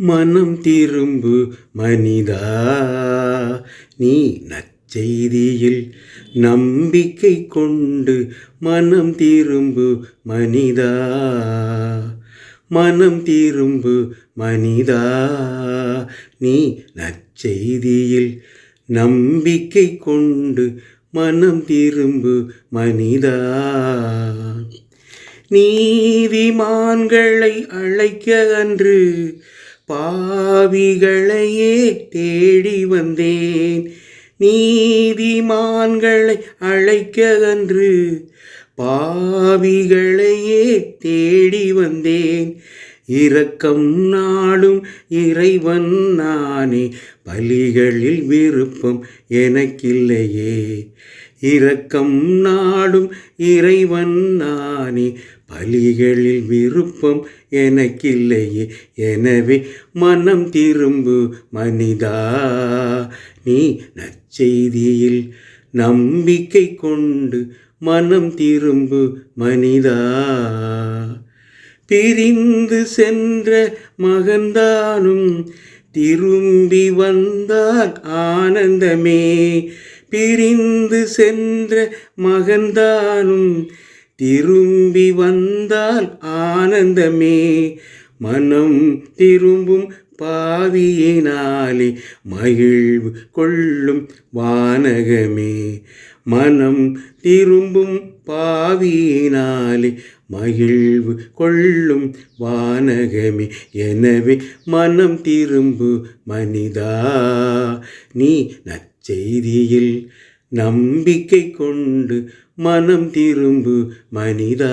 மனம் திரும்பு மனிதா, நீ நற்செய்தியில் நம்பிக்கை கொண்டு மனம் திரும்பு மனிதா. மனம் திரும்பு மனிதா, நீ நற்செய்தியில் நம்பிக்கை கொண்டு மனம் திரும்பு மனிதா. நீதிமான்களை அழைக்க அன்று பாவிகளையே தேடி வந்தேன். நீதிமான்களை அழைக்க அன்று பாவிகளையே தேடி வந்தேன். இரக்கம் நாடும் இறைவன் நானே, பலிகளில் விருப்பம் எனக்கில்லையே. இரக்கம் நாடும் இறைவன் நானே, பலிகளில் விருப்பம் எனக்கில்லையே. எனவே மனம் திரும்பு மனிதா, நீ நற்செய்தியில் நம்பிக்கை கொண்டு மனம் திரும்பு மனிதா. பிரிந்து சென்ற மகன்தானும் திரும்பி வந்தால் ஆனந்தமே. பிரிந்து சென்ற மகன்தானும் திரும்பி வந்தால் ஆனந்தமே. மனம் திரும்பும் பாவியினாலே மகிழ்வு கொள்ளும் வானகமே. மனம் திரும்பும் பாவியினாலே மகிழ்வு கொள்ளும் வானகமே. எனவே மனம் திரும்பு மனிதா, நீ நற்செய்தியில் நம்பிக்கை கொண்டு மனம் திரும்பு மனிதா.